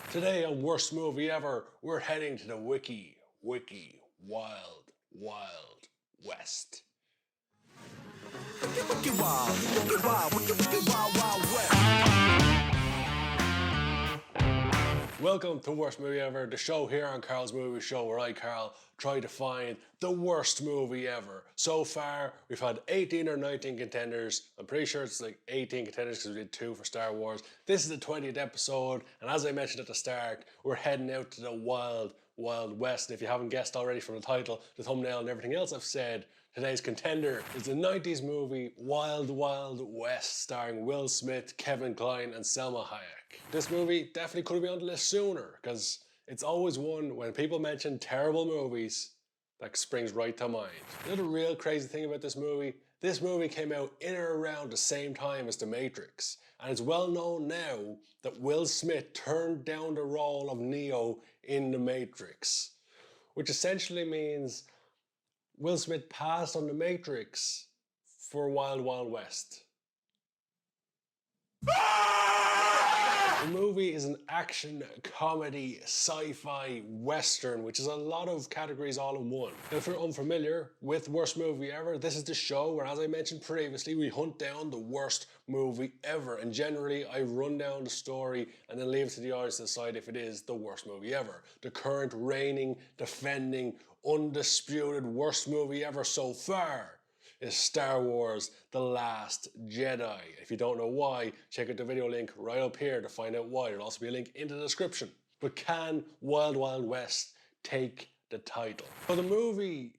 Today on Worst Movie Ever, we're heading to the Wicky, Wild, Wild West. Wicked wild, wicked wild, wicked wild, wild west. Welcome to Worst Movie Ever, the show here on Karl's Movie Show where I, Karl, try to find the worst movie ever. So far, we've had 18 or 19 contenders. I'm pretty sure it's like 18 contenders because we did 2 for Star Wars. This is the 20th episode, and as I mentioned at the start, we're heading out to the Wild, Wild West. And if you haven't guessed already from the title, the thumbnail, and everything else I've said, today's contender is the 90s movie Wild Wild West, starring Will Smith, Kevin Kline, and Salma Hayek. This movie definitely could have been on the list sooner, because it's always one when people mention terrible movies that springs right to mind. You know the real crazy thing about this movie? This movie came out in or around the same time as The Matrix, and it's well known now that Will Smith turned down the role of Neo in The Matrix, which essentially means Will Smith passed on The Matrix for Wild Wild West. The movie is an action, comedy, sci-fi, western, which is a lot of categories all in one. Now, if you're unfamiliar with Worst Movie Ever, this is the show where, as I mentioned previously, we hunt down the worst movie ever. And generally, I run down the story and then leave it to the audience to decide if it is the worst movie ever. The current reigning, defending, undisputed worst movie ever so far is Star Wars The Last Jedi. If you don't know why, check out the video link right up here to find out why. There'll also be a link in the description. But can Wild Wild West take the title? So the movie,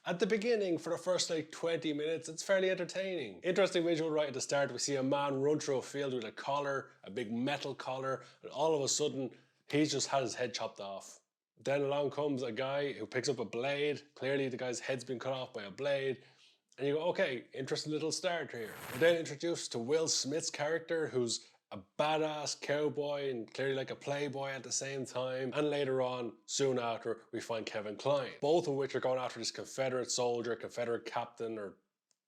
at the beginning, for the first like 20 minutes, it's fairly entertaining. Interesting visual right at the start. We see a man run through a field with a collar, a big metal collar, and all of a sudden, he's just had his head chopped off. Then along comes a guy who picks up a blade. Clearly the guy's head's been cut off by a blade. And you go, okay, interesting little start here. We're then introduced to Will Smith's character, who's a badass cowboy and clearly like a playboy at the same time. And later on, soon after, we find Kevin Kline. Both of which are going after this Confederate soldier, Confederate captain or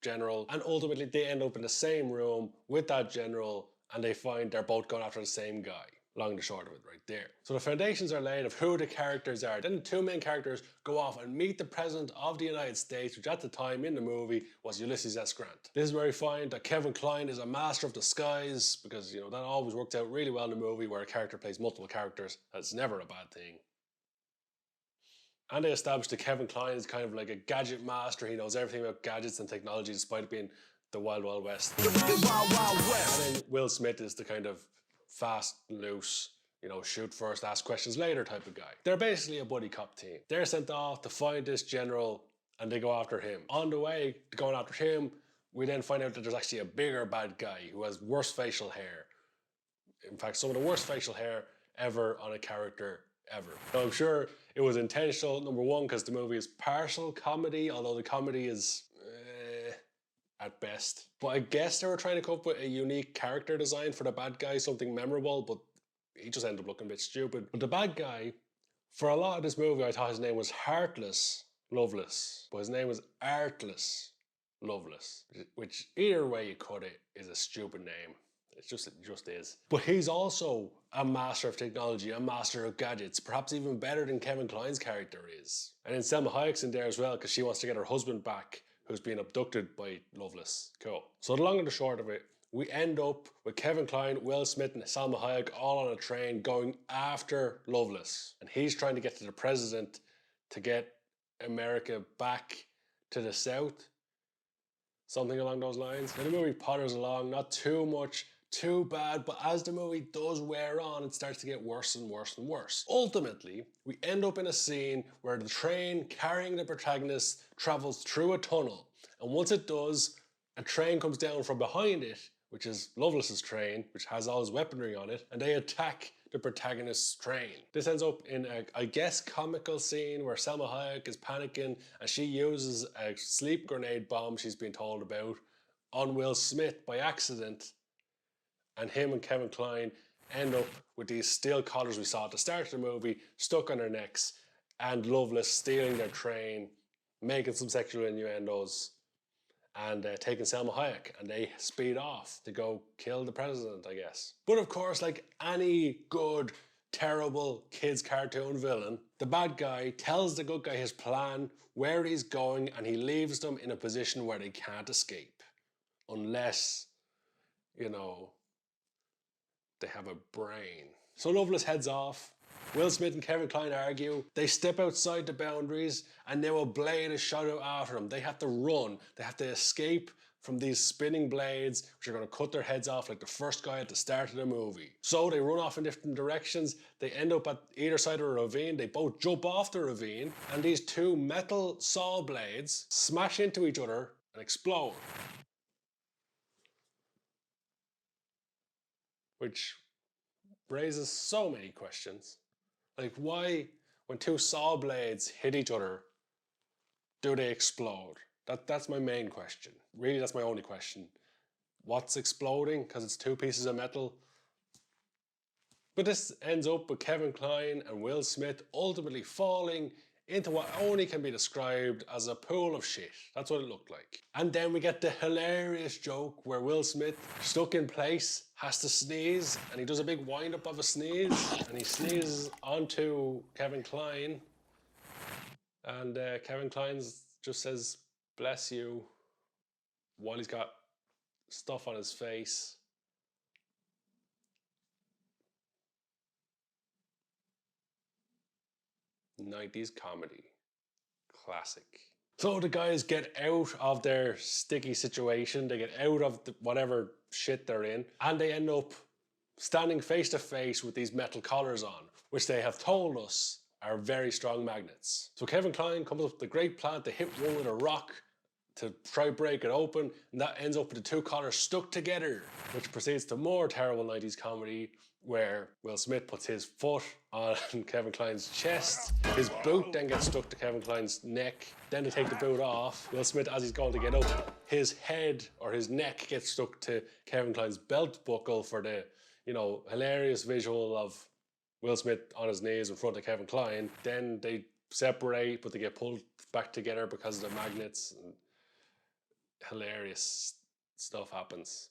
general. And ultimately they end up in the same room with that general, and they find they're both going after the same guy. Long and short of it right there. So the foundations are laid of who the characters are. Then the 2 main characters go off and meet the President of the United States, which at the time in the movie was Ulysses S. Grant. This is where we find that Kevin Kline is a master of disguise, because, you know, that always worked out really well in the movie where a character plays multiple characters. That's never a bad thing. And they established that Kevin Kline is kind of like a gadget master. He knows everything about gadgets and technology despite it being the Wild Wild West. The wicked wild, wild west. And then Will Smith is the kind of fast, loose, you know, shoot first, ask questions later type of guy. They're basically a buddy cop team. They're sent off to find this general and they go after him. On the way to going after him, we then find out that there's actually a bigger bad guy who has worse facial hair. In fact, some of the worst facial hair ever on a character ever. Now, I'm sure it was intentional, number one, because the movie is partial comedy, although the comedy is at best. But I guess they were trying to come up with a unique character design for the bad guy, something memorable, but he just ended up looking a bit stupid. But the bad guy, for a lot of this movie, I thought his name was Heartless Loveless, but his name was Artless Loveless, which either way you cut it is a stupid name. It just is. But he's also a master of technology, a master of gadgets, perhaps even better than Kevin Kline's character is. And then Salma Hayek's in there as well, because she wants to get her husband back, who's been abducted by Loveless. Cool. So the long and the short of it, we end up with Kevin Kline, Will Smith, and Salma Hayek all on a train going after Loveless. And he's trying to get to the president to get America back to the South. Something along those lines. And the movie potters along, not too much, too bad, but as the movie does wear on, it starts to get worse and worse and worse. Ultimately, we end up in a scene where the train carrying the protagonist travels through a tunnel. And once it does, a train comes down from behind it, which is Loveless's train, which has all his weaponry on it, and they attack the protagonist's train. This ends up in a, I guess, comical scene where Salma Hayek is panicking and she uses a sleep grenade bomb she's been told about on Will Smith by accident, and him and Kevin Kline end up with these steel collars we saw at the start of the movie stuck on their necks, and Loveless stealing their train, making some sexual innuendos, and taking Selma Hayek, and they speed off to go kill the president, I guess. But of course, like any good, terrible kids cartoon villain, the bad guy tells the good guy his plan, where he's going, and he leaves them in a position where they can't escape. Unless, you know, they have a brain. So Loveless heads off. Will Smith and Kevin Kline argue. They step outside the boundaries, and now a blade is shot out after them. They have to run. They have to escape from these spinning blades, which are going to cut their heads off like the first guy at the start of the movie. So they run off in different directions. They end up at either side of a ravine. They both jump off the ravine, and these two metal saw blades smash into each other and explode. Which raises so many questions. Like, why, when two saw blades hit each other, do they explode? That's my main question. Really, that's my only question. What's exploding? Because it's two pieces of metal. But this ends up with Kevin Kline and Will Smith ultimately falling into what only can be described as a pool of shit. That's what it looked like. And then we get the hilarious joke where Will Smith, stuck in place, has to sneeze, and he does a big wind-up of a sneeze, and he sneezes onto Kevin Kline, and Kevin Kline just says, "Bless you," while he's got stuff on his face. '90s comedy. Classic. So the guys get out of their sticky situation, they get out of whatever shit they're in, and they end up standing face to face with these metal collars on, which they have told us are very strong magnets. So Kevin Kline comes up with the great plan to hit one with a rock to try break it open, and that ends up with the two collars stuck together, which proceeds to more terrible 90s comedy where Will Smith puts his foot on Kevin Kline's chest, his boot then gets stuck to Kevin Kline's neck, then they take the boot off. Will Smith, as he's going to get up, his head or his neck gets stuck to Kevin Kline's belt buckle for the, you know, hilarious visual of Will Smith on his knees in front of Kevin Kline. Then they separate, but they get pulled back together because of the magnets. And hilarious stuff happens.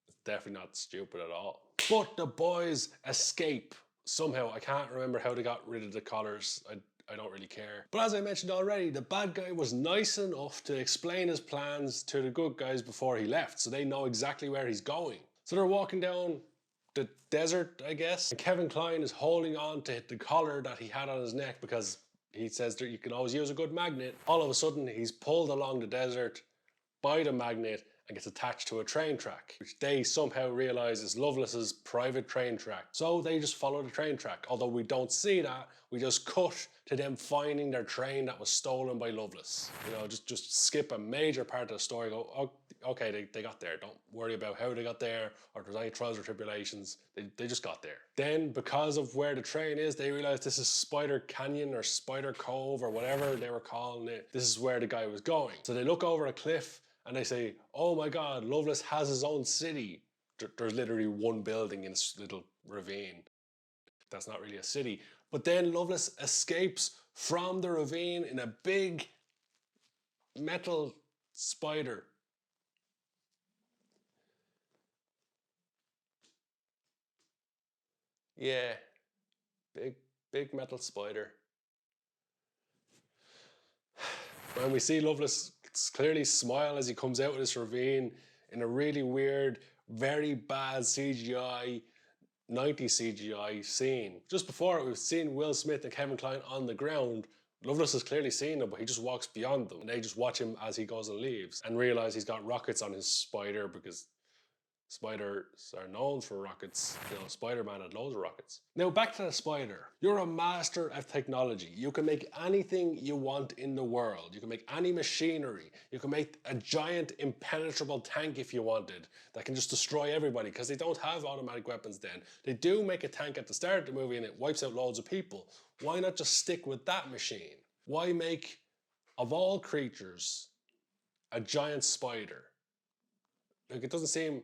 It's definitely not stupid at all. But the boys escape somehow. I can't remember how they got rid of the collars. I don't really care. But as I mentioned already, the bad guy was nice enough to explain his plans to the good guys before he left, so they know exactly where he's going. So they're walking down the desert, I guess, and Kevin Kline is holding on to the collar that he had on his neck because he says that you can always use a good magnet. All of a sudden, he's pulled along the desert by the magnet and gets attached to a train track, which they somehow realize is Loveless's private train track. So they just follow the train track. Although we don't see that, we just cut to them finding their train that was stolen by Loveless. You know, just skip a major part of the story, go, oh, okay, they got there. Don't worry about how they got there or if there's any trials or tribulations. They just got there. Then, because of where the train is, they realize this is Spider Canyon or Spider Cove or whatever they were calling it. This is where the guy was going. So they look over a cliff and they say, oh my God, Loveless has his own city. There's literally one building in this little ravine. That's not really a city. But then Loveless escapes from the ravine in a big metal spider. Yeah, big metal spider. When we see Loveless clearly smile as he comes out of this ravine in a really weird, very bad CGI, 90s CGI scene. Just before it, we've seen Will Smith and Kevin Kline on the ground. Loveless has clearly seen them, but he just walks beyond them. And they just watch him as he goes and leaves and realize he's got rockets on his spider because spiders are known for rockets. You know, Spider-Man had loads of rockets. Now back to the spider. You're a master at technology. You can make anything you want in the world. You can make any machinery. You can make a giant impenetrable tank if you wanted that can just destroy everybody because they don't have automatic weapons then. They do make a tank at the start of the movie and it wipes out loads of people. Why not just stick with that machine? Why make, of all creatures, a giant spider? Like, it doesn't seem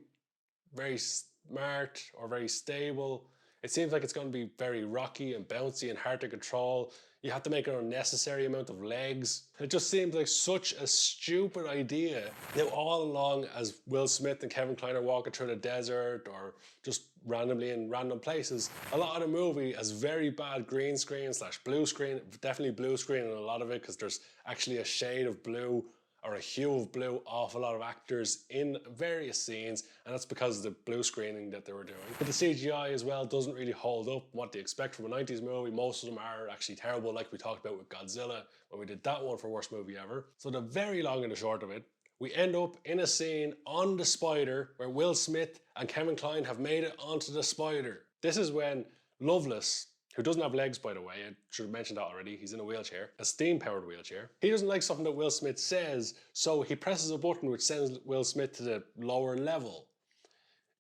very smart or very stable. It seems like it's going to be very rocky and bouncy and hard to control. You have to make an unnecessary amount of legs. It just seems like such a stupid idea. Now, all along, as Will Smith and Kevin Kline are walking through the desert or just randomly in random places, a lot of the movie has very bad green screen / blue screen, definitely blue screen in a lot of it, because there's actually a shade of blue or a hue of blue off a lot of actors in various scenes, and that's because of the blue screening that they were doing. But the CGI as well doesn't really hold up what they expect from a 90s movie. Most of them are actually terrible, like we talked about with Godzilla when we did that one for worst movie ever. So the very long and the short of it, we end up in a scene on the spider where Will Smith and Kevin Kline have made it onto the spider. This is when Loveless, who doesn't have legs, by the way, I should have mentioned that already, he's in a wheelchair, a steam-powered wheelchair. He doesn't like something that Will Smith says, so he presses a button which sends Will Smith to the lower level.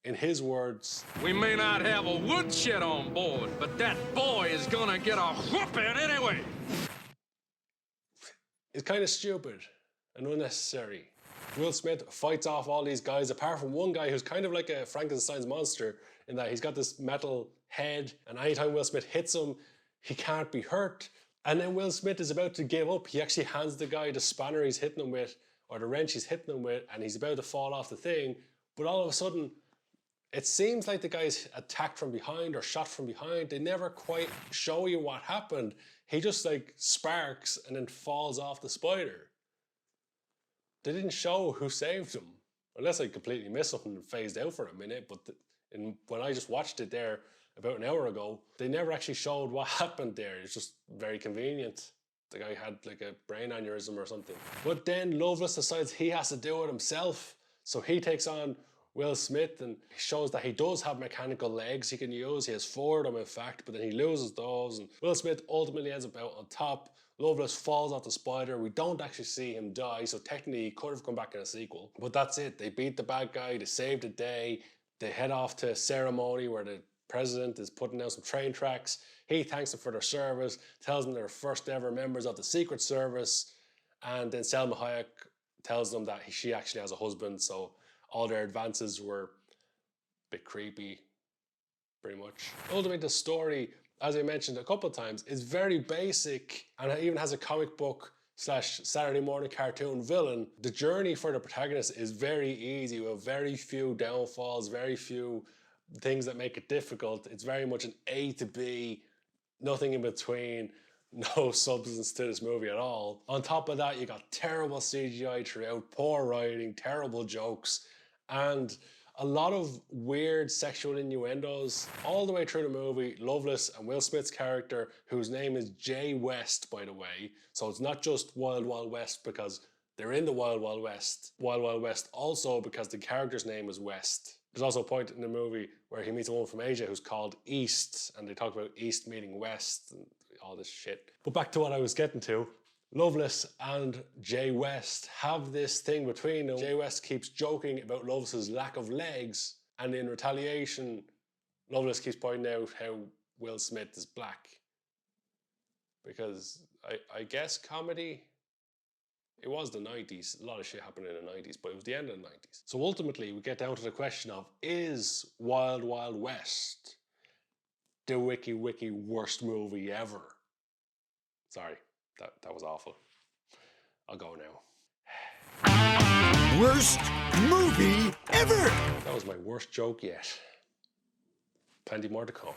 In his words, "We may not have a woodshed on board, but that boy is gonna get a whooping anyway." It's kind of stupid and unnecessary. Will Smith fights off all these guys, apart from one guy who's kind of like a Frankenstein's monster, in that he's got this metal head, and anytime Will Smith hits him, he can't be hurt. And then Will Smith is about to give up. He actually hands the guy the spanner he's hitting him with, or the wrench he's hitting him with, and he's about to fall off the thing. But all of a sudden, it seems like the guy's attacked from behind or shot from behind. They never quite show you what happened. He just like sparks and then falls off the spider. They didn't show who saved him, unless I completely missed something and phased out for a minute. But when I just watched it there about an hour ago, they never actually showed what happened there. It's just very convenient. The guy had like a brain aneurysm or something. But then Loveless decides he has to do it himself. So he takes on Will Smith and shows that he does have mechanical legs he can use. He has 4 of them, in fact, but then he loses those. And Will Smith ultimately ends up out on top. Loveless falls off the spider. We don't actually see him die, so technically he could have come back in a sequel. But that's it. They beat the bad guy. They saved the day. They head off to a ceremony where the president is putting down some train tracks. He thanks them for their service, tells them they're first ever members of the Secret Service, and then Salma Hayek tells them that she actually has a husband, so all their advances were a bit creepy, pretty much. Ultimately, the story, as I mentioned a couple of times, is very basic, and it even has a comic book / Saturday morning cartoon villain. The journey for the protagonist is very easy, with very few downfalls, very few things that make it difficult. It's very much an A to B, nothing in between, no substance to this movie at all. On top of that, you got terrible CGI throughout, poor writing, terrible jokes, and a lot of weird sexual innuendos all the way through the movie. Loveless and Will Smith's character, whose name is Jay West, by the way, so it's not just Wild Wild West because they're in the Wild Wild West. Wild Wild West also because the character's name is West. There's also a point in the movie where he meets a woman from Asia who's called East, and they talk about East meeting West and all this shit. But back to what I was getting to. Loveless and Jay West have this thing between them. Jay West keeps joking about Loveless's lack of legs, and in retaliation, Loveless keeps pointing out how Will Smith is black. Because I guess comedy, it was the 90s. A lot of shit happened in the 90s, but it was the end of the 90s. So ultimately, we get down to the question of, is Wild Wild West the wiki worst movie ever? Sorry, that was awful. I'll go now. Worst movie ever! That was my worst joke yet. Plenty more to come.